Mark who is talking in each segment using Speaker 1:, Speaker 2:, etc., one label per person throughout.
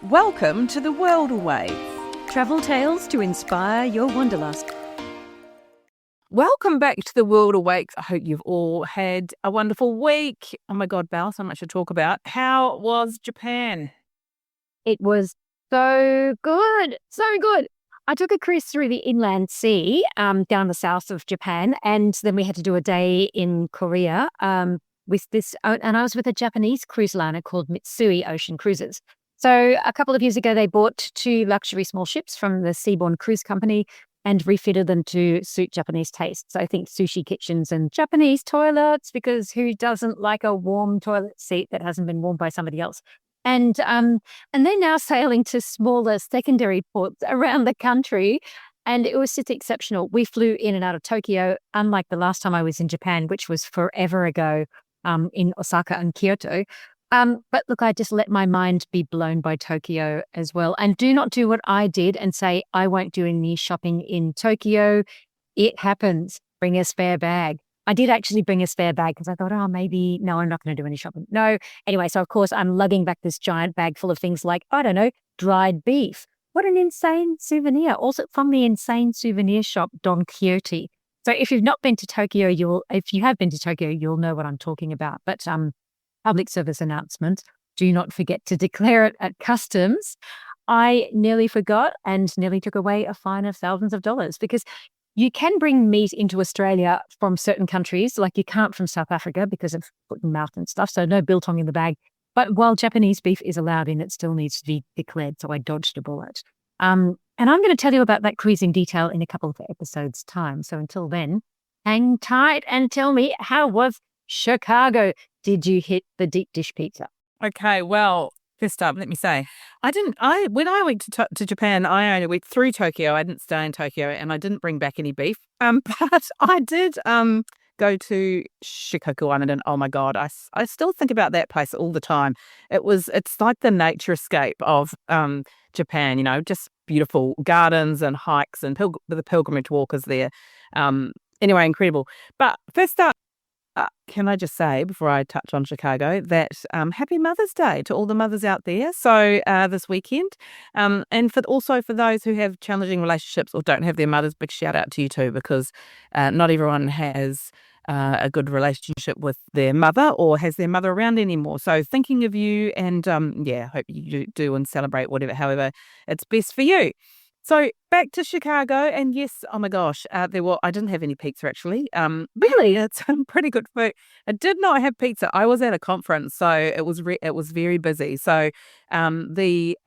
Speaker 1: Welcome to the World Away.
Speaker 2: Travel tales to inspire your wanderlust.
Speaker 1: Welcome back to the World Awake. I hope you've all had a wonderful week. Oh my God, Belle, so much to talk about. How was Japan?
Speaker 2: It was so good. So good. I took a cruise through the inland sea down the south of Japan, and then we had to do a day in Korea with this. And I was with a Japanese cruise liner called Mitsui Ocean Cruises. So a couple of years ago, they bought 2 luxury small ships from the Seabourn Cruise Company and refitted them to suit Japanese tastes. I think sushi kitchens and Japanese toilets, because who doesn't like a warm toilet seat that hasn't been warmed by somebody else? And they're now sailing to smaller secondary ports around the country. And it was just exceptional. We flew in and out of Tokyo, unlike the last time I was in Japan, which was forever ago, in Osaka and Kyoto. But look, I just let my mind be blown by Tokyo as well. And do not do what I did and say, I won't do any shopping in Tokyo. It happens. Bring a spare bag. I did actually bring a spare bag because I thought, no, I'm not going to do any shopping. No. Anyway, so of course I'm lugging back this giant bag full of things like, I don't know, dried beef. What an insane souvenir. Also from the insane souvenir shop, Don Quixote. So if you've not been to Tokyo, if you have been to Tokyo, you'll know what I'm talking about. But public service announcement, do not forget to declare it at customs. I nearly forgot and nearly took away a fine of thousands of dollars, because you can bring meat into Australia from certain countries, like you can't from South Africa because of foot and mouth and stuff, so no biltong in the bag. But while Japanese beef is allowed in, it still needs to be declared, so I dodged a bullet. And I'm going to tell you about that cruise in detail in a couple of episodes' time. So until then, hang tight and tell me, how was Chicago? Did you hit the deep dish pizza?
Speaker 1: Okay, well, first up, let me say, when I went to Japan, I only went through Tokyo. I didn't stay in Tokyo, and I didn't bring back any beef. But I did go to Shikoku Island, and oh my God, I still think about that place all the time. It's like the nature escape of Japan, just beautiful gardens and hikes and the pilgrimage walkers there. Anyway, incredible. But first up, can I just say, before I touch on Chicago, that happy Mother's Day to all the mothers out there. So this weekend, and also for those who have challenging relationships or don't have their mothers, big shout out to you too, because not everyone has a good relationship with their mother or has their mother around anymore. So thinking of you, and hope you do and celebrate however it's best for you. So back to Chicago, and yes, oh my gosh, I didn't have any pizza actually. Really, it's pretty good food. I did not have pizza. I was at a conference, so it was very busy. So the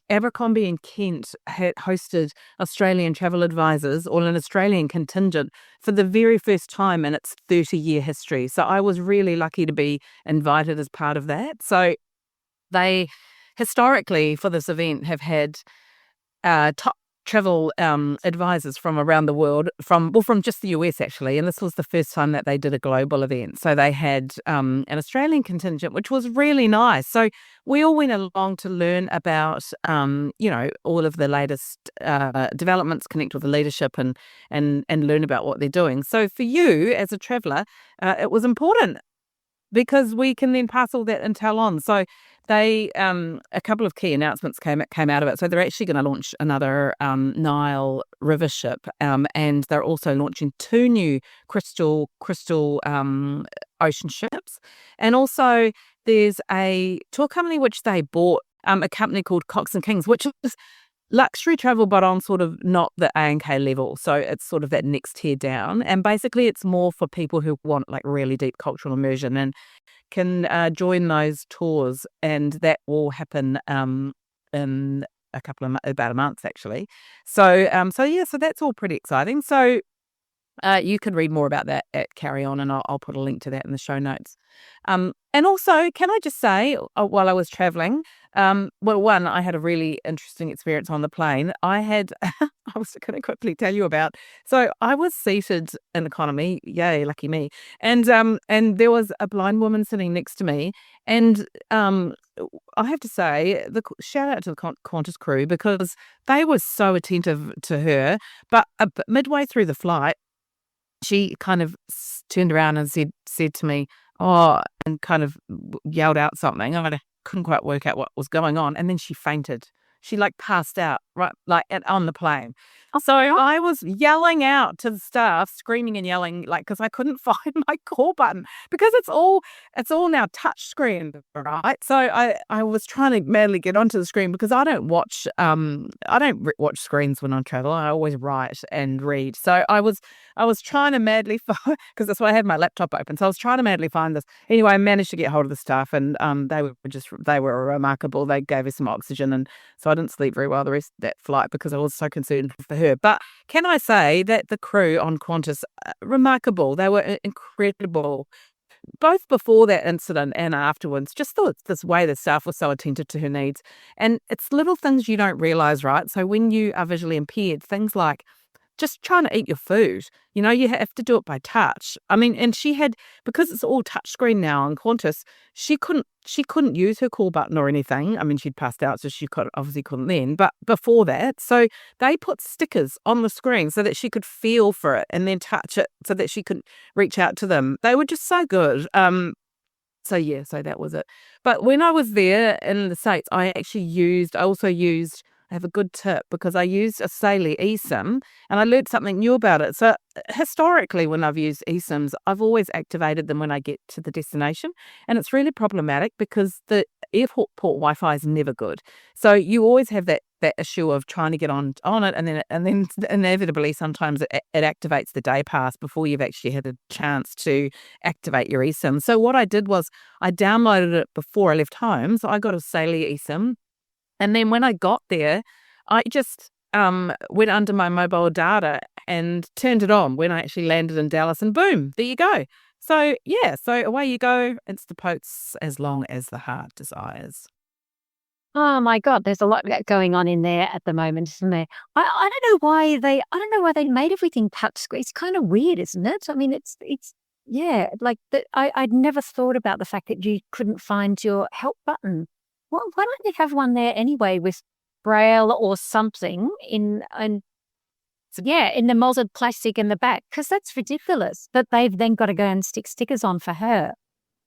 Speaker 1: Abercrombie and Kent had hosted Australian travel advisors, or an Australian contingent, for the very first time in its 30-year history. So I was really lucky to be invited as part of that. So they historically for this event have had top travel advisors from around the world, from just the US actually, and this was the first time that they did a global event. So they had an Australian contingent, which was really nice. So we all went along to learn about all of the latest developments, connect with the leadership, and learn about what they're doing. So for you as a traveller, it was important, because we can then pass all that intel on. So they, a couple of key announcements came out of it. So they're actually going to launch another Nile River ship, and they're also launching 2 new crystal ocean ships. And also there's a tour company which they bought, a company called Cox and Kings, which is luxury travel, but on sort of not the A&K level. So it's sort of that next tier down. And basically it's more for people who want like really deep cultural immersion and can join those tours. And that will happen in about a month actually. So that's all pretty exciting. So you can read more about that at Carry On, and I'll put a link to that in the show notes. And also, can I just say, while I was traveling, one, I had a really interesting experience on the plane. I was going to quickly tell you about. So I was seated in economy, yay, lucky me, and there was a blind woman sitting next to me, and I have to say, shout out to the Qantas crew, because they were so attentive to her. But midway through the flight, she kind of turned around and said to me, "Oh," and kind of yelled out something. I'm going to couldn't quite work out what was going on. And then she fainted. She like passed out right like on the plane. So I was yelling out to the staff, screaming and yelling, like, because I couldn't find my call button because it's all now touch screen, right? So I was trying to madly get onto the screen because I don't watch screens when I travel. I always write and read. So I was trying to madly find because that's why I had my laptop open. So I was trying to madly find this. Anyway, I managed to get hold of the staff, and they were remarkable. They gave us some oxygen, and so I didn't sleep very well the rest of that flight because I was so concerned for her. But can I say that the crew on Qantas, remarkable. They were incredible, both before that incident and afterwards. Just thought this way the staff was so attentive to her needs. And it's little things you don't realise, right? So when you are visually impaired, things like just trying to eat your food. You have to do it by touch. I mean, and she had, because it's all touchscreen now on Qantas, she couldn't use her call button or anything. I mean, she'd passed out, so obviously couldn't then. But before that, so they put stickers on the screen so that she could feel for it and then touch it so that she could reach out to them. They were just so good. So that was it. But when I was there in the States, I have a good tip because I used a Saley eSIM and I learned something new about it. So historically, when I've used eSIMs, I've always activated them when I get to the destination. And it's really problematic because the airport Wi-Fi is never good. So you always have that issue of trying to get on it, and then inevitably sometimes it activates the day pass before you've actually had a chance to activate your eSIM. So what I did was I downloaded it before I left home. So I got a Saley eSIM. And then when I got there, I just went under my mobile data and turned it on when I actually landed in Dallas, and boom, there you go. So so away you go. Instapotes as long as the heart desires.
Speaker 2: Oh my God, there's a lot going on in there at the moment, isn't there? I don't know why they made everything touchscreen. It's kind of weird, isn't it? I mean, it's yeah, like I'd never thought about the fact that you couldn't find your help button. Well, why don't they have one there anyway with braille or something in the molded plastic in the back? Because that's ridiculous that they've then got to go and stick stickers on for her.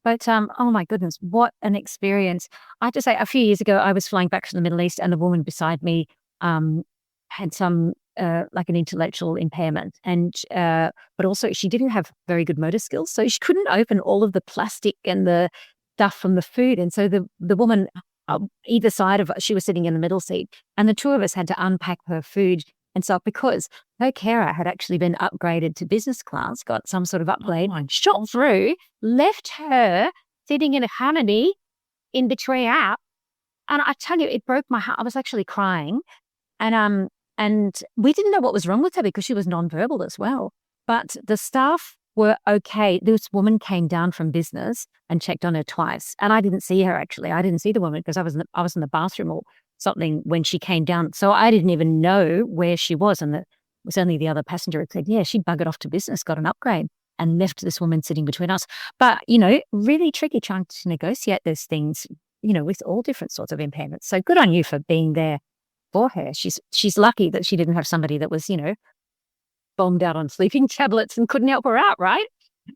Speaker 2: But oh my goodness, what an experience! I have to say, a few years ago, I was flying back from the Middle East, and the woman beside me had some like an intellectual impairment, and but also she didn't have very good motor skills, so she couldn't open all of the plastic and the stuff from the food, and so the woman either side of us, she was sitting in the middle seat, and the two of us had to unpack her food and stuff because her carer had actually been upgraded to business class, got some sort of upgrade, shot through, left her sitting in a harmony in between out. And I tell you, it broke my heart. I was actually crying. And we didn't know what was wrong with her because she was nonverbal as well. But the staff were okay. This woman came down from business and checked on her twice. And I didn't see her, actually. I didn't see the woman because I was in the bathroom or something when she came down. So I didn't even know where she was. And it was only the other passenger who said, yeah, she buggered off to business, got an upgrade, and left this woman sitting between us. But, really tricky trying to negotiate those things, with all different sorts of impairments. So good on you for being there for her. She's lucky that she didn't have somebody that was, bombed out on sleeping tablets and couldn't help her out, right?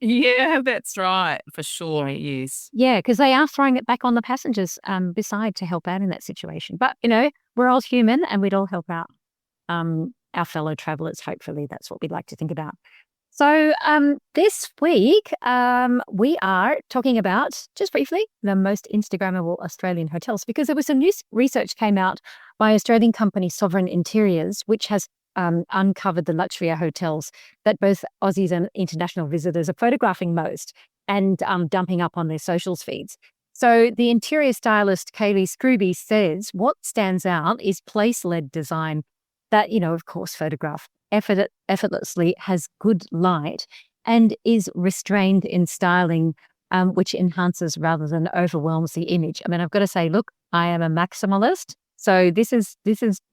Speaker 1: Yeah, that's right. For sure, yes.
Speaker 2: Yeah, because they are throwing it back on the passengers beside to help out in that situation. But, we're all human and we'd all help out our fellow travellers. Hopefully that's what we'd like to think about. So this week we are talking about, just briefly, the most Instagrammable Australian hotels, because there was some new research came out by Australian company Sovereign Interiors, which has uncovered the luxury hotels that both Aussies and international visitors are photographing most and dumping up on their socials feeds. So the interior stylist Kaylee Scrooby says what stands out is place-led design that, of course, photographed effortlessly, has good light, and is restrained in styling, which enhances rather than overwhelms the image. I mean, I've got to say, look, I am a maximalist. So this is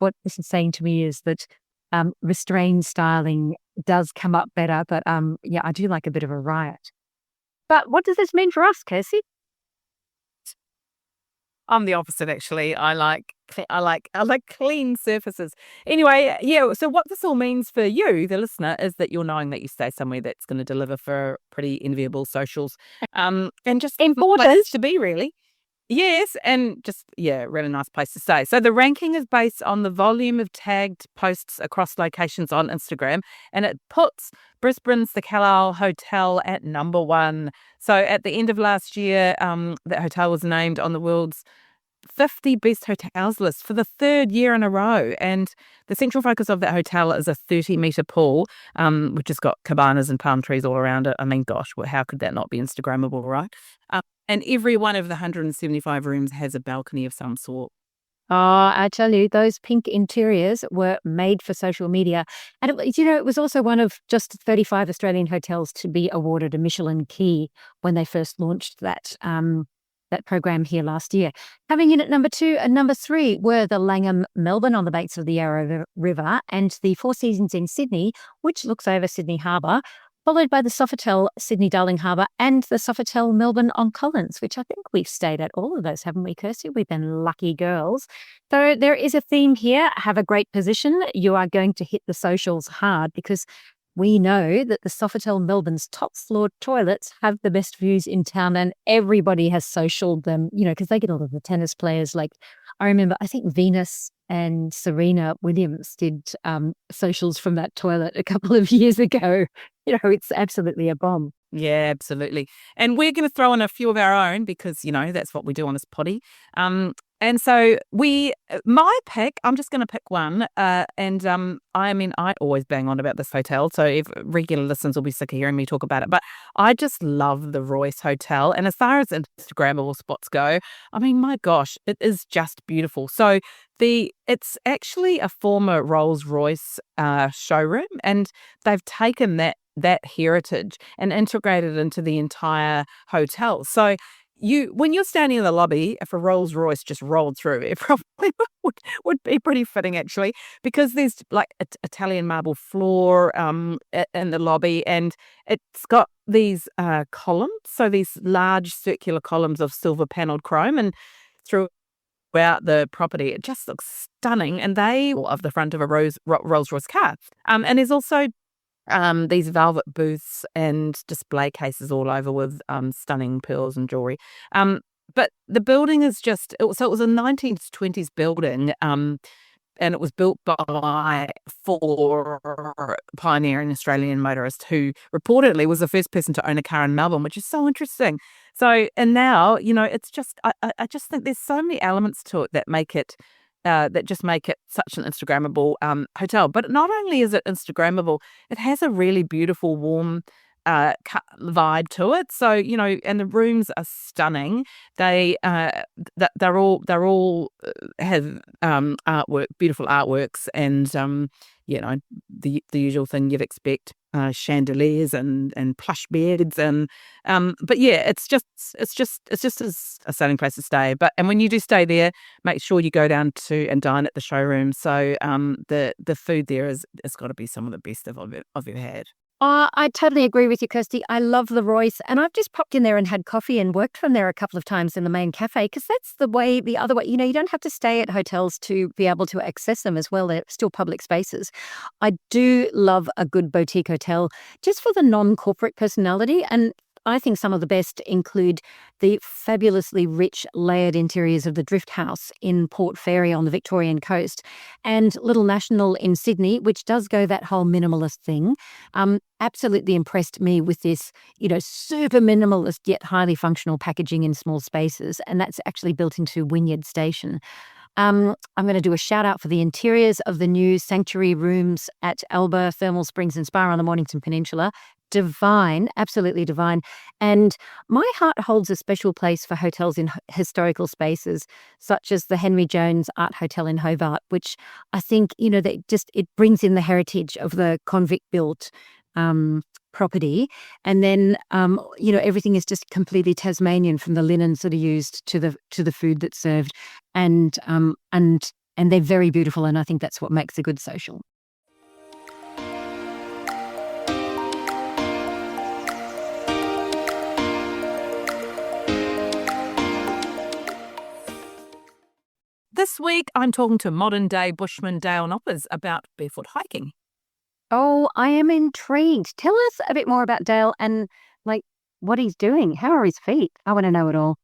Speaker 2: what this is saying to me is that restrained styling does come up better, but I do like a bit of a riot. But what does this mean for us, Kirsty?
Speaker 1: I'm the opposite, actually. I like clean surfaces. Anyway, so what this all means for you, the listener, is that you're knowing that you stay somewhere that's going to deliver for pretty enviable socials, and just
Speaker 2: important
Speaker 1: to be, really. Yes, and just, yeah, really nice place to stay. So the ranking is based on the volume of tagged posts across locations on Instagram, and it puts Brisbane's the Carlisle Hotel at number one. So at the end of last year, that hotel was named on the world's 50 best hotels list for the third year in a row. And the central focus of that hotel is a 30-metre pool, which has got cabanas and palm trees all around it. I mean, gosh, well, how could that not be Instagrammable, right? And every one of the 175 rooms has a balcony of some sort.
Speaker 2: Oh, I tell you, those pink interiors were made for social media. And it was also one of just 35 Australian hotels to be awarded a Michelin key when they first launched that program here last year. Coming in at number 2 and number 3 were the Langham Melbourne on the banks of the Yarra River and the Four Seasons in Sydney, which looks over Sydney Harbour, followed by the Sofitel Sydney Darling Harbour and the Sofitel Melbourne on Collins, which I think we've stayed at all of those, haven't we, Kirsty? We've been lucky girls. So there is a theme here. Have a great position. You are going to hit the socials hard because we know that the Sofitel Melbourne's top floor toilets have the best views in town, and everybody has socialed them, because they get all of the tennis players. Like, I remember, I think Venus and Serena Williams did socials from that toilet a couple of years ago. It's absolutely a bomb.
Speaker 1: Yeah, absolutely. And we're going to throw in a few of our own because, that's what we do on this potty. And so my pick, I'm just going to pick one. I always bang on about this hotel. So if regular listeners will be sick of hearing me talk about it, but I just love the Royce Hotel. And as far as Instagrammable spots go, I mean, my gosh, it is just beautiful. So it's actually a former Rolls-Royce showroom, and they've taken that heritage and integrated into the entire hotel. So when you're standing in the lobby, if a Rolls Royce just rolled through, it probably would be pretty fitting actually, because there's like Italian marble floor in the lobby, and it's got these columns, so these large circular columns of silver panelled chrome, and throughout the property, it just looks stunning. And they of the front of a Rolls Royce car, and there's also these velvet booths and display cases all over with stunning pearls and jewelry. But the building is so it was a 1920s building, and it was built by four pioneering Australian motorists who reportedly was the first person to own a car in Melbourne, which is so interesting. So, and now, it's just, I just think there's so many elements to it that just make it such an Instagrammable hotel. But not only is it Instagrammable, it has a really beautiful, warm vibe to it. So, and the rooms are stunning. They're all have artwork, beautiful artworks, and the usual thing you'd expect. Chandeliers and plush beds, and but yeah, it's just a stunning place to stay. And when you do stay there, make sure you go down to and dine at the showroom. So the food there it's got to be some of the best I've ever had.
Speaker 2: I totally agree with you, Kirsty. I love the Royce, and I've just popped in there and had coffee and worked from there a couple of times in the main cafe, because that's the other way. You don't have to stay at hotels to be able to access them as well. They're still public spaces. I do love a good boutique hotel just for the non-corporate personality, and I think some of the best include the fabulously rich layered interiors of the Drift House in Port Fairy on the Victorian coast, and Little National in Sydney, which does go that whole minimalist thing. Absolutely impressed me with this, super minimalist yet highly functional packaging in small spaces, and that's actually built into Wynyard Station. I'm going to do a shout out for the interiors of the new sanctuary rooms at Alba Thermal Springs and Spa on the Mornington Peninsula. Divine, absolutely divine. And my heart holds a special place for hotels in historical spaces, such as the Henry Jones Art Hotel in Hobart, which I think, it brings in the heritage of the convict-built property. And then, everything is just completely Tasmanian, from the linens that are used to the food that's served. And they're very beautiful. And I think that's what makes a good social.
Speaker 1: This week, I'm talking to modern-day bushman Dale Noppers about barefoot hiking.
Speaker 2: Oh, I am intrigued. Tell us a bit more about Dale and, what he's doing. How are his feet? I want to know it all.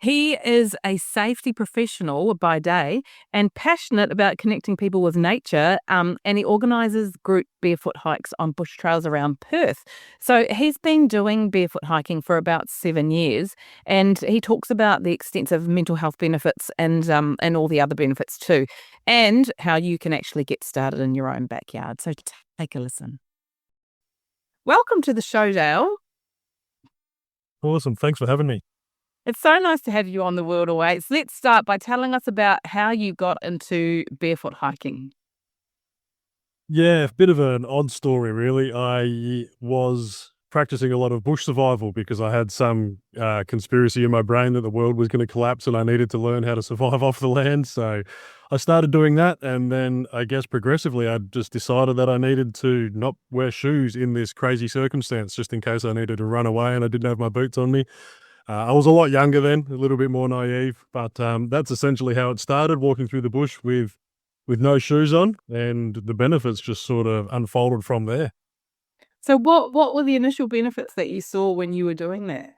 Speaker 1: He is a safety professional by day and passionate about connecting people with nature. And he organises group barefoot hikes on bush trails around Perth. So he's been doing barefoot hiking for about 7 years, and he talks about the extensive mental health benefits and all the other benefits too, and how you can actually get started in your own backyard. So take a listen. Welcome to the show, Dale.
Speaker 3: Awesome. Thanks for having me.
Speaker 1: It's so nice to have you on the World Awaits. Let's start by telling us about how you got into barefoot hiking.
Speaker 3: Yeah, a bit of an odd story, really. I was practicing a lot of bush survival because I had some conspiracy in my brain that the world was going to collapse and I needed to learn how to survive off the land. So I started doing that. And then I guess progressively, I just decided that I needed to not wear shoes in this crazy circumstance, just in case I needed to run away and I didn't have my boots on me. I was a lot younger then, a little bit more naive, but that's essentially how it started, walking through the bush with no shoes on, and the benefits just sort of unfolded from there.
Speaker 1: So what were the initial benefits that you saw when you were doing that?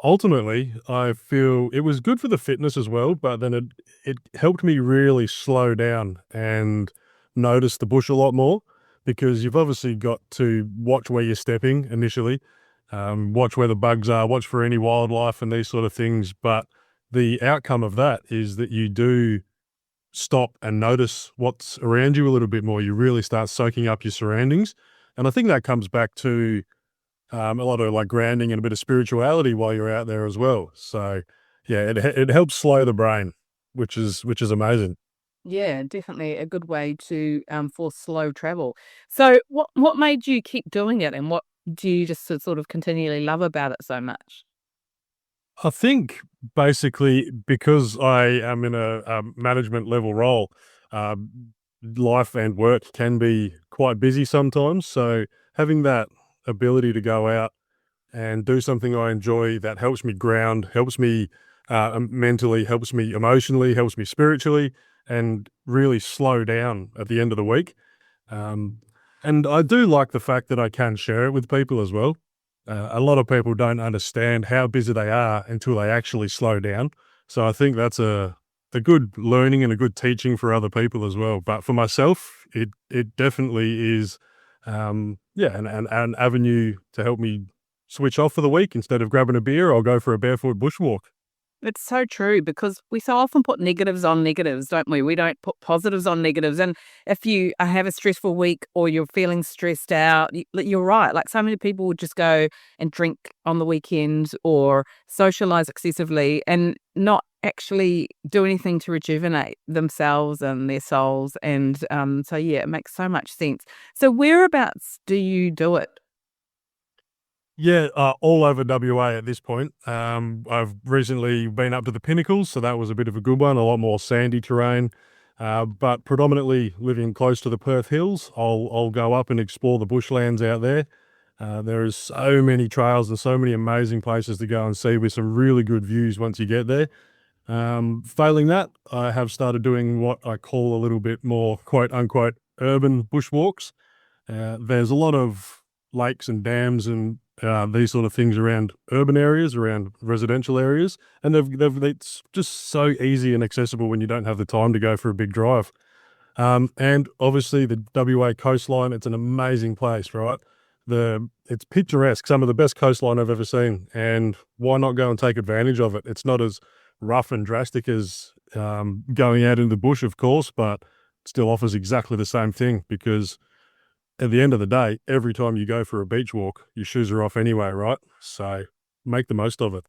Speaker 3: Ultimately, I feel it was good for the fitness as well, but then it helped me really slow down and notice the bush a lot more, because you've obviously got to watch where you're stepping initially, watch where the bugs are, watch for any wildlife and these sort of things. But the outcome of that is that you do stop and notice what's around you a little bit more. You really start soaking up your surroundings. And I think that comes back to a lot of like grounding and a bit of spirituality while you're out there as well. So yeah, it helps slow the brain, which is amazing.
Speaker 1: Yeah, definitely a good way to for slow travel. So what made you keep doing it, and what do you just sort of continually love about it so much?
Speaker 3: I think basically because I am in a management level role, life and work can be quite busy sometimes. So having that ability to go out and do something I enjoy that helps me ground, helps me mentally, helps me emotionally, helps me spiritually, and really slow down at the end of the week. Um, and I do like the fact that I can share it with people as well. A lot of people don't understand how busy they are until they actually slow down. So I think that's a good learning and a good teaching for other people as well. But for myself, it definitely is, yeah, an avenue to help me switch off for the week. Instead of grabbing a beer, I'll go for a barefoot bushwalk.
Speaker 1: It's so true, because we so often put negatives on negatives, don't we? We don't put positives on negatives. And if you have a stressful week or you're feeling stressed out, you're right. Like, so many people would just go and drink on the weekend or socialize excessively and not actually do anything to rejuvenate themselves and their souls. And so, yeah, it makes so much sense. So whereabouts do you do it?
Speaker 3: Yeah, all over WA at this point. I've recently been up to the Pinnacles, so that was a bit of a good one, a lot more sandy terrain. But predominantly living close to the Perth Hills, I'll go up and explore the bushlands out there. There is so many trails and so many amazing places to go and see with some really good views once you get there. Failing that, I have started doing what I call a little bit more quote unquote urban bushwalks. There's a lot of lakes and dams and these sort of things around urban areas, around residential areas, and it's just so easy and accessible when you don't have the time to go for a big drive. And obviously the WA coastline, it's an amazing place, right? It's picturesque, some of the best coastline I've ever seen, and why not go and take advantage of it? It's not as rough and drastic as going out in the bush, of course, but still offers exactly the same thing, because at the end of the day, every time you go for a beach walk, your shoes are off anyway, right? So make the most of it.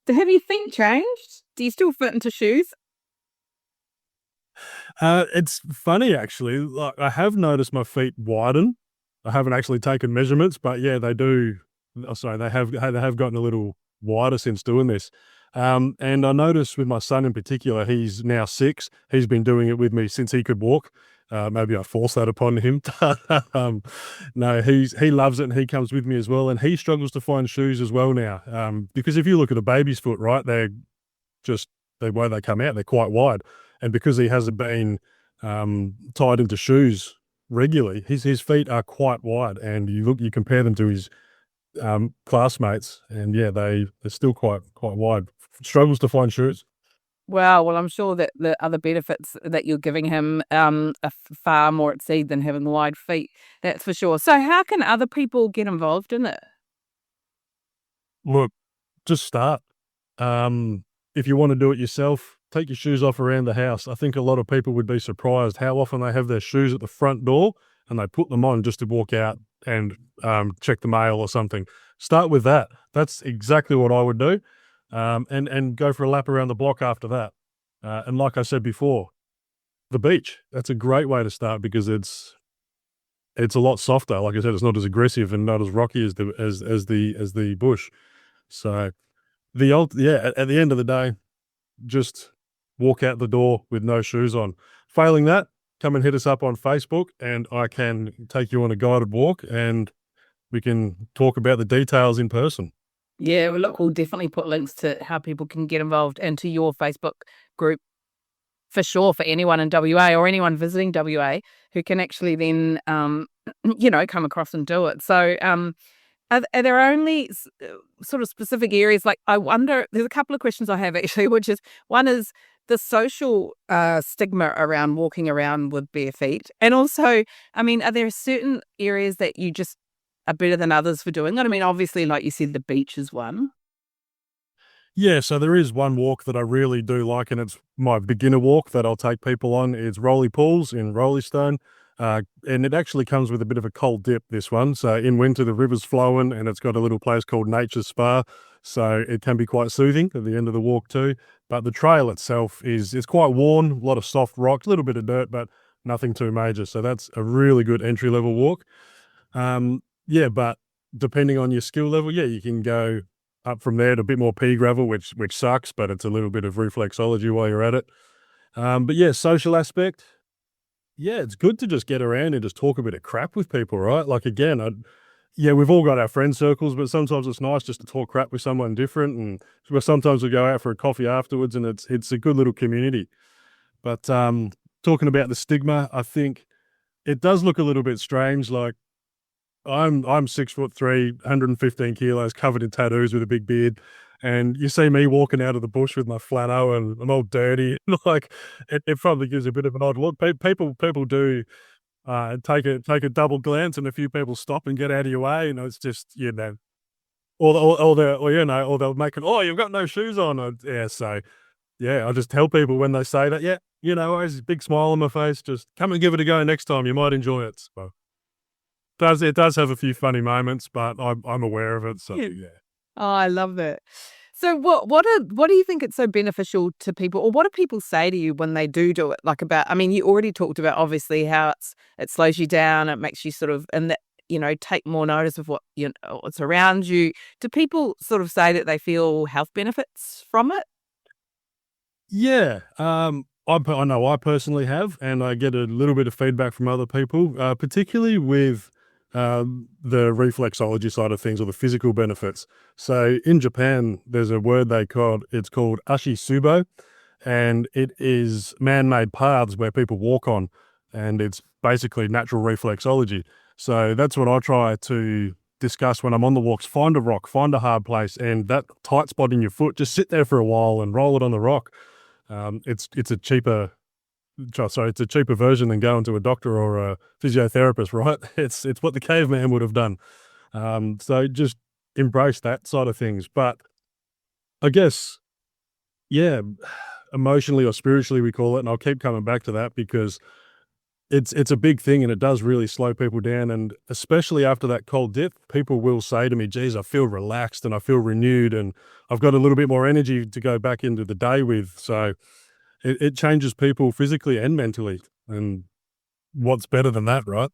Speaker 1: So have your feet changed? Do you still fit into shoes?
Speaker 3: It's funny actually. Like, I have noticed my feet widen. I haven't actually taken measurements, but yeah, they do. Oh, sorry, they have gotten a little wider since doing this. And I noticed with my son in particular, he's now 6. He's been doing it with me since he could walk. Maybe I forced that upon him. No, he loves it and he comes with me as well. And he struggles to find shoes as well now. Because if you look at a baby's foot, right, they're just the way they come out, they're quite wide. And because he hasn't been tied into shoes regularly, his feet are quite wide. And you compare them to his classmates, and yeah, they're still quite wide. Struggles to find shoes.
Speaker 1: Wow. Well, I'm sure that the other benefits that you're giving him far more exceed than having wide feet. That's for sure. So, how can other people get involved in it?
Speaker 3: Look, just start. If you want to do it yourself, take your shoes off around the house. I think a lot of people would be surprised how often they have their shoes at the front door and they put them on just to walk out and check the mail or something. Start with that. That's exactly what I would do, and go for a lap around the block after that. And like I said before, the beach. That's a great way to start because it's a lot softer. Like I said, it's not as aggressive and not as rocky as the bush. So at the end of the day, just walk out the door with no shoes on. Failing that, come and hit us up on Facebook and I can take you on a guided walk and we can talk about the details in person.
Speaker 1: Yeah, well, look, we'll definitely put links to how people can get involved and to your Facebook group for sure for anyone in WA or anyone visiting WA who can actually then, come across and do it. So, are there only sort of specific areas? Like, I wonder, there's a couple of questions I have actually, which is one is the social stigma around walking around with bare feet. And also, I mean, are there certain areas that you just are better than others for doing it? I mean, obviously, like you said, the beach is one.
Speaker 3: Yeah, so there is one walk that I really do like, and it's my beginner walk that I'll take people on. It's Rolly Pools in Rolystone, and it actually comes with a bit of a cold dip, this one. So in winter, the river's flowing, and it's got a little place called Nature's Spa, so it can be quite soothing at the end of the walk too. But the trail itself is quite worn, a lot of soft rocks, a little bit of dirt, but nothing too major. So that's a really good entry-level walk. Yeah, but depending on your skill level, yeah, you can go up from there to a bit more pea gravel, which sucks, but it's a little bit of reflexology while you're at it. But yeah, social aspect. Yeah, it's good to just get around and just talk a bit of crap with people, right? Like again, yeah, we've all got our friend circles, but sometimes it's nice just to talk crap with someone different, and sometimes we go out for a coffee afterwards, and it's a good little community. But talking about the stigma, I think it does look a little bit strange. Like I'm 6'3", 115 kilos, covered in tattoos with a big beard. And you see me walking out of the bush with my flannel and I'm all dirty. Like it probably gives a bit of an odd look. People do take a double glance, and a few people stop and get out of your way. It's just or they'll make it. Oh, you've got no shoes on. Yeah, so yeah, I just tell people when they say that. Yeah, always a big smile on my face. Just come and give it a go next time. You might enjoy it. So it does have a few funny moments, but I'm aware of it. So yeah.
Speaker 1: Oh, I love that. So what do you think it's so beneficial to people, or what do people say to you when they do it? Like I mean, you already talked about obviously how it slows you down, it makes you sort of, and that, take more notice of what's around you. Do people sort of say that they feel health benefits from it?
Speaker 3: Yeah, I know I personally have, and I get a little bit of feedback from other people, particularly with the reflexology side of things or the physical benefits. So in Japan, there's a word it's called ashisubo, and it is man-made paths where people walk on, and it's basically natural reflexology. So that's what I try to discuss when I'm on the walks. Find a rock, find a hard place, and that tight spot in your foot, just sit there for a while and roll it on the rock. It's a cheaper version than going to a doctor or a physiotherapist, right? It's what the caveman would have done. So just embrace that side of things. But I guess, yeah, emotionally or spiritually we call it, and I'll keep coming back to that because it's a big thing and it does really slow people down. And especially after that cold dip, people will say to me, geez, I feel relaxed and I feel renewed and I've got a little bit more energy to go back into the day with. So it changes people physically and mentally. And what's better than that, right?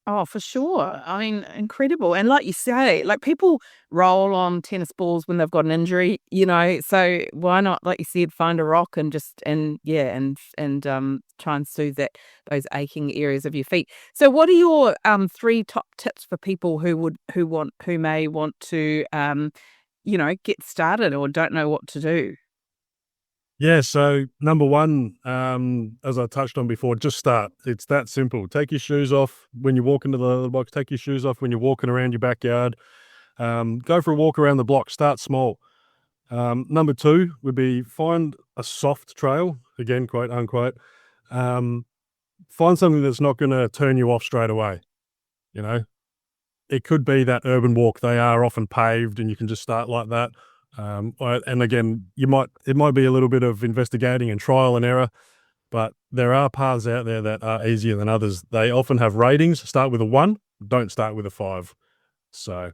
Speaker 1: Oh, for sure. I mean, incredible. And like you say, like people roll on tennis balls when they've got an injury, so why not, like you said, find a rock and just, try and soothe those aching areas of your feet. So what are your three top tips for people who may want to, get started or don't know what to do?
Speaker 3: Yeah, so number one, as I touched on before, just start. It's that simple. Take your shoes off when you walk into the box. Take your shoes off when you're walking around your backyard. Go for a walk around the block. Start small. Number 2 would be find a soft trail, again, quote unquote. Find something that's not going to turn you off straight away. You know, it could be that urban walk. They are often paved and you can just start like that. And again, it might be a little bit of investigating and trial and error, but there are paths out there that are easier than others. They often have ratings. Start with a 1, don't start with a 5. So,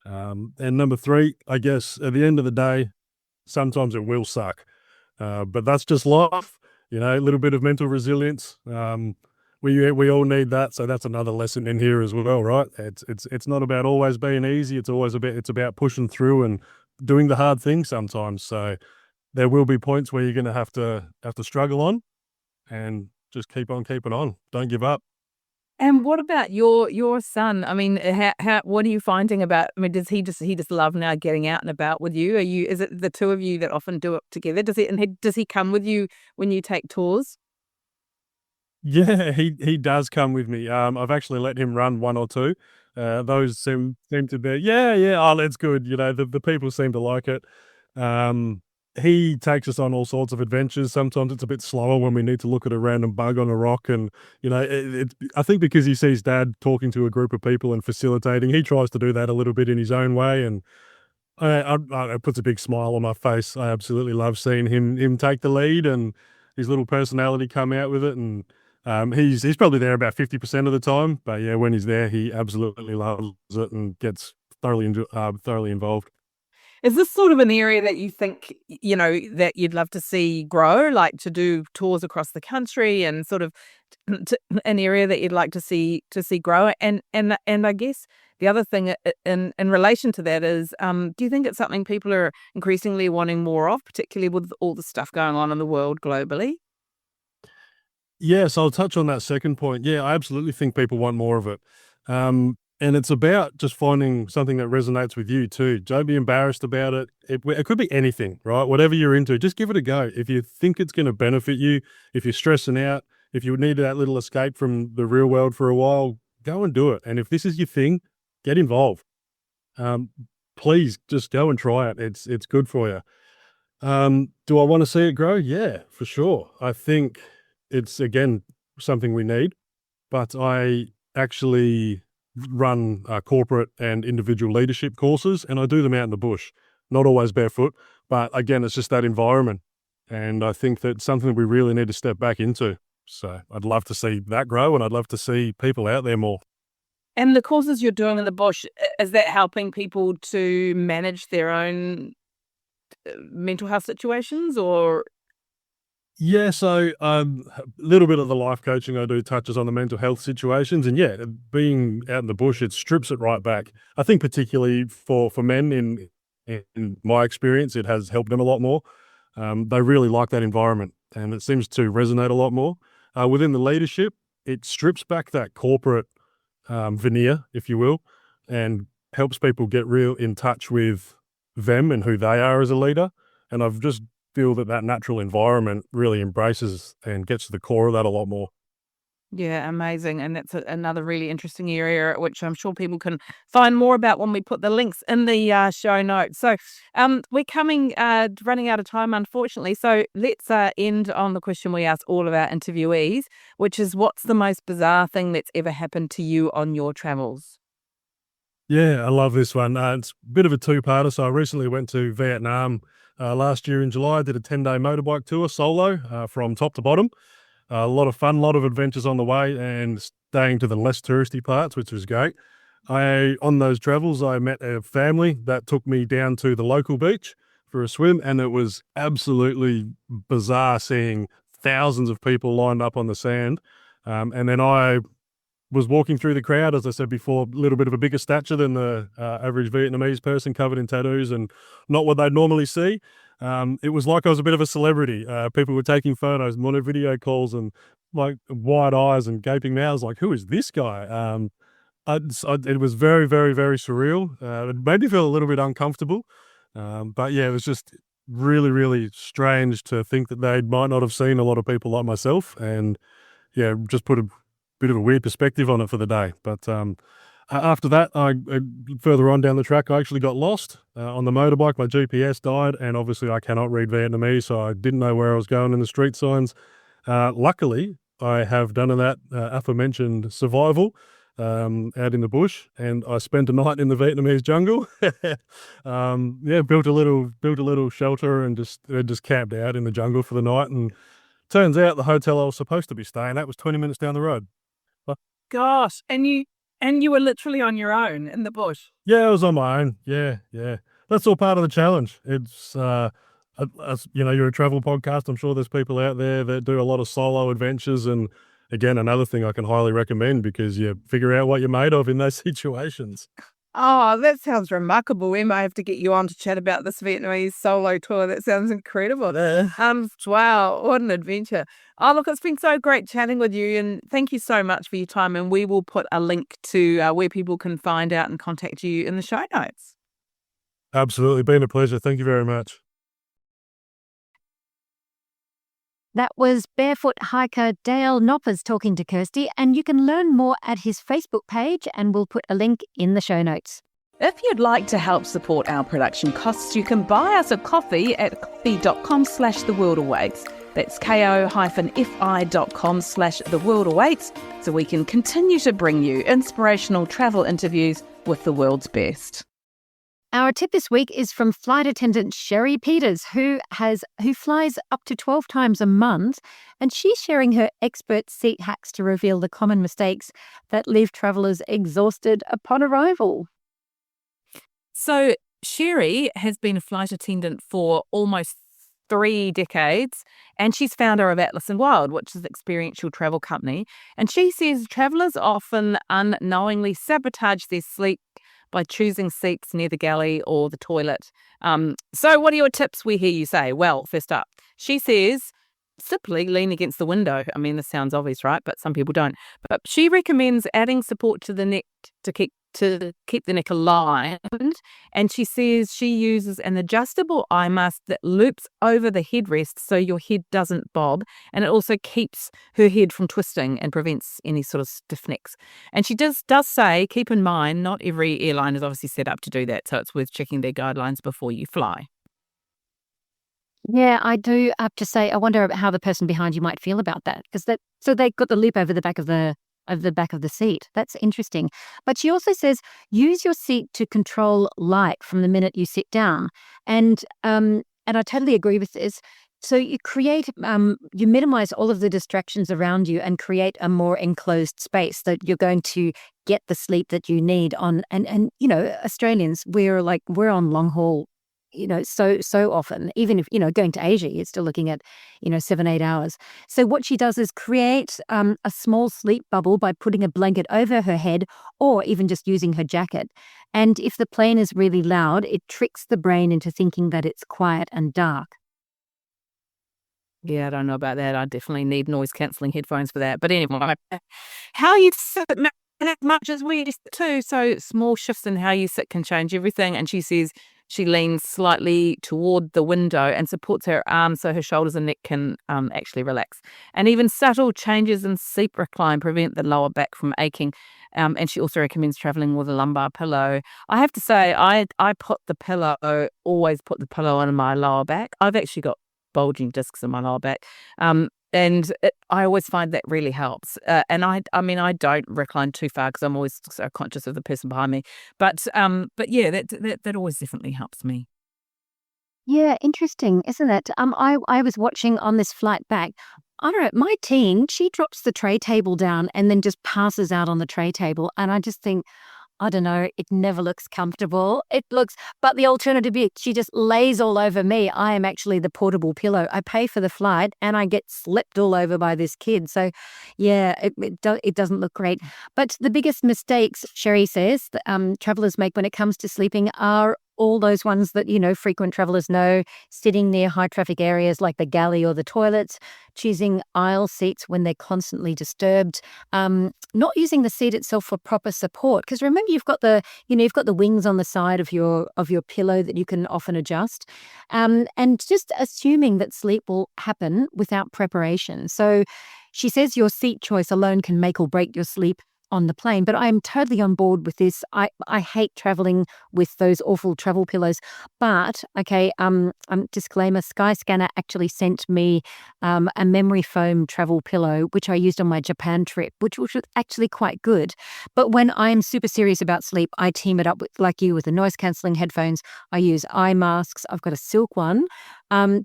Speaker 3: and number 3, I guess at the end of the day, sometimes it will suck. But that's just life, a little bit of mental resilience. We all need that. So that's another lesson in here as well, right? It's not about always being easy. It's about pushing through and doing the hard things sometimes. So there will be points where you're going to have to struggle on, and just keep on keeping on. Don't give up.
Speaker 1: And what about your son? I mean, what are you finding about? I mean, does he just love now getting out and about with you? Is it the two of you that often do it together? Does he come with you when you take tours?
Speaker 3: Yeah, he does come with me. I've actually let him run 1 or 2. Those seem to be, yeah. Oh, that's good. The people seem to like it. He takes us on all sorts of adventures. Sometimes it's a bit slower when we need to look at a random bug on a rock, and I think because he sees Dad talking to a group of people and facilitating, he tries to do that a little bit in his own way, and it puts a big smile on my face. I absolutely love seeing him take the lead and his little personality come out with it, and he's probably there about 50% of the time, but yeah, when he's there, he absolutely loves it and gets thoroughly involved.
Speaker 1: Is this sort of an area that you think, that you'd love to see grow, like to do tours across the country, and sort of an area that you'd like to see grow? And I guess the other thing in relation to that is, do you think it's something people are increasingly wanting more of, particularly with all the stuff going on in the world globally?
Speaker 3: Yes, I'll touch on that second point. Yeah, I absolutely think people want more of it. And it's about just finding something that resonates with you too. Don't be embarrassed about it. It could be anything, right? Whatever you're into, just give it a go. If you think it's going to benefit you, if you're stressing out, if you need that little escape from the real world for a while, go and do it. And if this is your thing, get involved. Um, Please just go and try it. It's good for you. Do I want to see it grow? Yeah, for sure. I think it's, again, something we need, but I actually run corporate and individual leadership courses, and I do them out in the bush, not always barefoot, but again, it's just that environment. And I think that's something that we really need to step back into. So I'd love to see that grow, and I'd love to see people out there more.
Speaker 1: And the courses you're doing in the bush, is that helping people to manage their own mental health situations, or?
Speaker 3: Yeah, so a little bit of the life coaching I do touches on the mental health situations, and yeah, being out in the bush, it strips it right back. I think particularly for men, in my experience, it has helped them a lot more. They really like that environment, and it seems to resonate a lot more. Within the leadership, it strips back that corporate veneer, if you will, and helps people get real in touch with them and who they are as a leader. And I've just feel that natural environment really embraces and gets to the core of that a lot more.
Speaker 1: Yeah, amazing. And that's another really interesting area, which I'm sure people can find more about when we put the links in the show notes. So we're running out of time, unfortunately. So let's end on the question we ask all of our interviewees, which is, what's the most bizarre thing that's ever happened to you on your travels?
Speaker 3: Yeah, I love this one. It's a bit of a two-parter. So I recently went to Vietnam last year in July. I did a 10-day motorbike tour solo from top to bottom. A lot of fun, a lot of adventures on the way, and staying to the less touristy parts, which was great. On those travels, I met a family that took me down to the local beach for a swim, and it was absolutely bizarre seeing thousands of people lined up on the sand. And then I was walking through the crowd, as I said before, a little bit of a bigger stature than the average Vietnamese person, covered in tattoos and not what they'd normally see. It was like I was a bit of a celebrity. People were taking photos and wanted video calls, and like wide eyes and gaping mouths, like, who is this guy? It was very, very, very surreal. It made me feel a little bit uncomfortable. But yeah, it was just really, really strange to think that they might not have seen a lot of people like myself, and yeah, just put a bit of a weird perspective on it for the day. But After that, further on down the track, I actually got lost on the motorbike. My GPS died, and obviously I cannot read Vietnamese, so I didn't know where I was going in the street signs. Luckily, I have done that aforementioned survival out in the bush, and I spent a night in the Vietnamese jungle. Built a little shelter and just camped out in the jungle for the night. And turns out the hotel I was supposed to be staying at was 20 minutes down the road.
Speaker 1: Gosh, and you were literally on your own in the bush.
Speaker 3: Yeah, I was on my own. Yeah. That's all part of the challenge. It's you're a travel podcast. I'm sure there's people out there that do a lot of solo adventures, and again, another thing I can highly recommend because you figure out what you're made of in those situations.
Speaker 1: Oh, that sounds remarkable. We might have to get you on to chat about this Vietnamese solo tour. That sounds incredible. Wow, what an adventure. Oh, look, it's been so great chatting with you, and thank you so much for your time. And we will put a link to where people can find out and contact you in the show notes.
Speaker 3: Absolutely. Been a pleasure. Thank you very much.
Speaker 2: That was barefoot hiker Dale Noppers talking to Kirsty, and you can learn more at his Facebook page, and we'll put a link in the show notes.
Speaker 1: If you'd like to help support our production costs, you can buy us a coffee at coffee.com/theworldawaits. That's ko-fi.com/theworldawaits, so we can continue to bring you inspirational travel interviews with the world's best.
Speaker 2: Our tip this week is from flight attendant Sherry Peters, who flies up to 12 times a month, and she's sharing her expert seat hacks to reveal the common mistakes that leave travellers exhausted upon arrival.
Speaker 1: So Sherry has been a flight attendant for almost 3 decades, and she's founder of Atlas and Wild, which is an experiential travel company. And she says travellers often unknowingly sabotage their sleep by choosing seats near the galley or the toilet. So what are your tips, we hear you say? Well, first up, she says simply lean against the window. I mean, this sounds obvious, right? But some people don't. But she recommends adding support to the neck to keep the neck aligned. And she says she uses an adjustable eye mask that loops over the headrest so your head doesn't bob, and it also keeps her head from twisting and prevents any sort of stiff necks. And she does say, keep in mind, not every airline is obviously set up to do that, so it's worth checking their guidelines before you fly.
Speaker 2: Yeah, I do have to say, I wonder how the person behind you might feel about that, because so they've got the loop over the back of the seat. That's interesting. But she also says use your seat to control light from the minute you sit down, and I totally agree with this. So you you minimize all of the distractions around you and create a more enclosed space that you're going to get the sleep that you need on. And Australians, we're on long haul. So often, even if, going to Asia, you're still looking at, 7-8 hours. So what she does is create a small sleep bubble by putting a blanket over her head or even just using her jacket. And if the plane is really loud, it tricks the brain into thinking that it's quiet and dark.
Speaker 1: Yeah, I don't know about that. I definitely need noise-cancelling headphones for that. But anyway, how you sit as much as we just too. So small shifts in how you sit can change everything. And she says she leans slightly toward the window and supports her arms so her shoulders and neck can actually relax. And even subtle changes in seat recline prevent the lower back from aching. And she also recommends traveling with a lumbar pillow. I have to say, I always put the pillow on my lower back. I've actually got bulging discs in my lower back. I always find that really helps. And I don't recline too far because I'm always so conscious of the person behind me. But yeah, that always definitely helps me.
Speaker 2: Yeah, interesting, isn't it? I was watching on this flight back. I don't know, my teen, she drops the tray table down and then just passes out on the tray table. And I just think, I don't know, it never looks comfortable. But the alternative is she just lays all over me. I am actually the portable pillow. I pay for the flight and I get slept all over by this kid. So yeah, it doesn't look great. But the biggest mistakes, Sherry says, that travellers make when it comes to sleeping are all those ones that, frequent travellers know: sitting near high traffic areas like the galley or the toilets, choosing aisle seats when they're constantly disturbed, not using the seat itself for proper support. Because remember, you've got the wings on the side of your pillow that you can often adjust, and just assuming that sleep will happen without preparation. So she says your seat choice alone can make or break your sleep. on the plane. But I'm totally on board with this. I hate traveling with those awful travel pillows. But okay, disclaimer: Skyscanner actually sent me a memory foam travel pillow, which I used on my Japan trip, which was actually quite good. But when I'm super serious about sleep, I team it up with, like you, with the noise cancelling headphones. I use eye masks. I've got a silk one.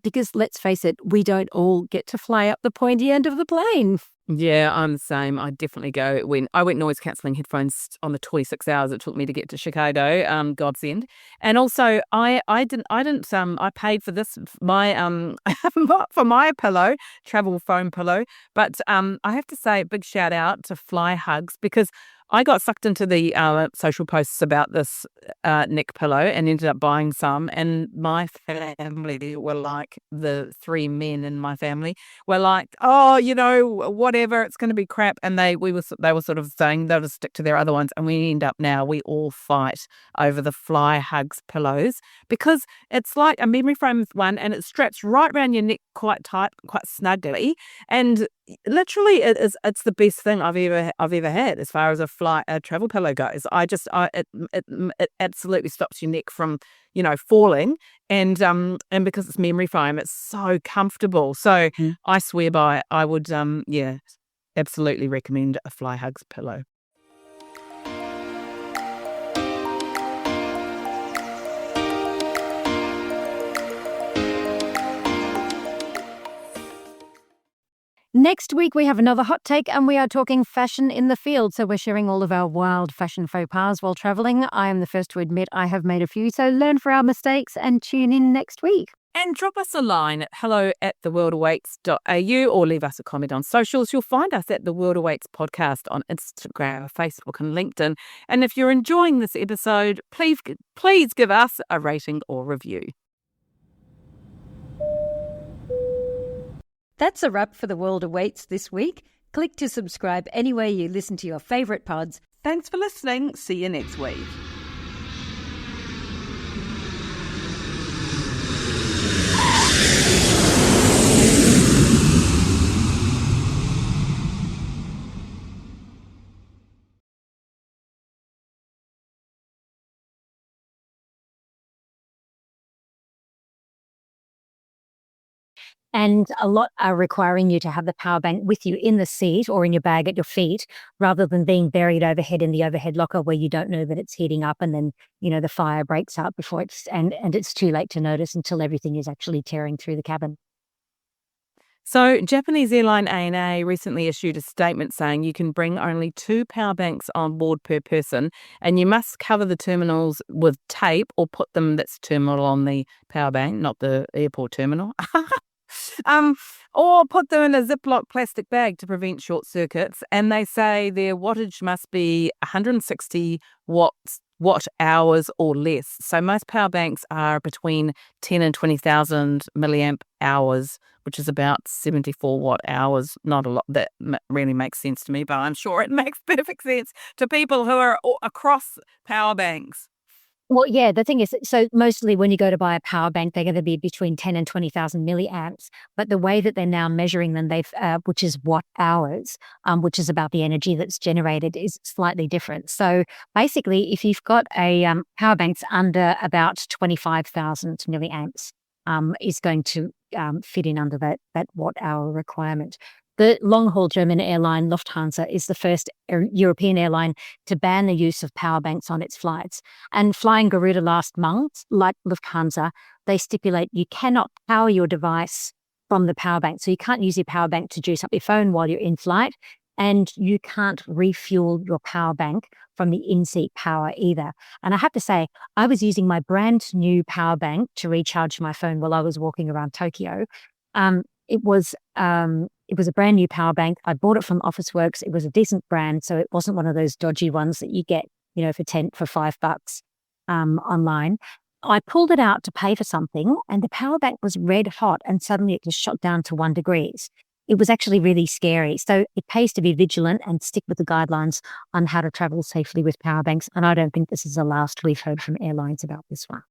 Speaker 2: Because let's face it, we don't all get to fly up the pointy end of the plane.
Speaker 1: Yeah, I'm the same. I definitely go when I went noise cancelling headphones on the 26 hours it took me to get to Chicago, godsend. And also I paid for this my for my pillow, travel foam pillow, but I have to say a big shout out to Fly Hugs because I got sucked into the social posts about this neck pillow and ended up buying some. And my family were like, the three men in my family were like, oh, whatever, it's going to be crap. And they were sort of saying they'll just stick to their other ones. And we all fight over the Fly Hugs pillows because it's like a memory foam one and it straps right around your neck quite tight, quite snugly. And literally it's the best thing I've ever had as far as a travel pillow goes. It absolutely stops your neck from falling, and because it's memory foam, it's so comfortable. So I swear by it. I would absolutely recommend a Fly Hugs pillow.
Speaker 2: Next week, we have another hot take and we are talking fashion in the field. So we're sharing all of our wild fashion faux pas while traveling. I am the first to admit I have made a few. So learn from our mistakes and tune in next week.
Speaker 1: And drop us a line at hello@theworldawaits.au or leave us a comment on socials. You'll find us at The World Awaits Podcast on Instagram, Facebook and LinkedIn. And if you're enjoying this episode, please give us a rating or review.
Speaker 4: That's a wrap for The World Awaits this week. Click to subscribe anywhere you listen to your favourite pods.
Speaker 1: Thanks for listening. See you next week.
Speaker 2: And a lot are requiring you to have the power bank with you in the seat or in your bag at your feet, rather than being buried overhead in the overhead locker where you don't know that it's heating up and then, the fire breaks out before and it's too late to notice until everything is actually tearing through the cabin.
Speaker 1: So, Japanese airline ANA recently issued a statement saying you can bring only 2 power banks on board per person, and you must cover the terminals with tape or put them, that's terminal on the power bank, not the airport terminal. Or put them in a Ziploc plastic bag to prevent short circuits. And they say their wattage must be 160 watt hours or less. So most power banks are between 10 and 20,000 milliamp hours, which is about 74 watt hours. Not a lot. That really makes sense to me, but I'm sure it makes perfect sense to people who are across power banks.
Speaker 2: Well, yeah, the thing is, so mostly when you go to buy a power bank, they're going to be between 10 and 20,000 milliamps. But the way that they're now measuring them, which is watt hours, which is about the energy that's generated, is slightly different. So basically, if you've got a power bank's under about 25,000 milliamps, is going to fit in under that watt hour requirement. The long-haul German airline Lufthansa is the first European airline to ban the use of power banks on its flights. And Flying Garuda last month, like Lufthansa, they stipulate you cannot power your device from the power bank. So you can't use your power bank to juice up your phone while you're in flight, and you can't refuel your power bank from the in-seat power either. And I have to say, I was using my brand new power bank to recharge my phone while I was walking around Tokyo. It was a brand new power bank. I bought it from Officeworks. It was a decent brand, so it wasn't one of those dodgy ones that you get, for $5 online. I pulled it out to pay for something, and the power bank was red hot, and suddenly it just shot down to 1 degree. It was actually really scary. So it pays to be vigilant and stick with the guidelines on how to travel safely with power banks. And I don't think this is the last we've heard from airlines about this one.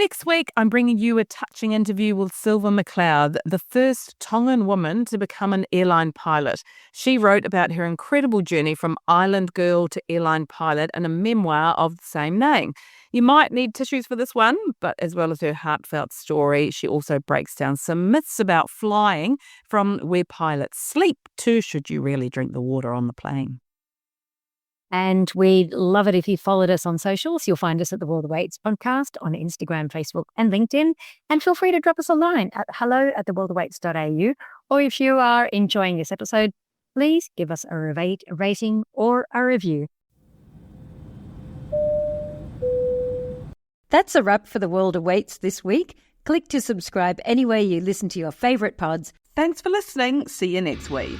Speaker 1: Next week, I'm bringing you a touching interview with Silva McLeod, the first Tongan woman to become an airline pilot. She wrote about her incredible journey from island girl to airline pilot in a memoir of the same name. You might need tissues for this one, but as well as her heartfelt story, she also breaks down some myths about flying, from where pilots sleep to should you really drink the water on the plane.
Speaker 2: And we'd love it if you followed us on socials. You'll find us at the World Awaits podcast on Instagram, Facebook, and LinkedIn. And feel free to drop us a line at hello@theworldawaits.au. Or if you are enjoying this episode, please give us a rating or a review.
Speaker 4: That's a wrap for The World Awaits this week. Click to subscribe anywhere you listen to your favourite pods.
Speaker 1: Thanks for listening. See you next week.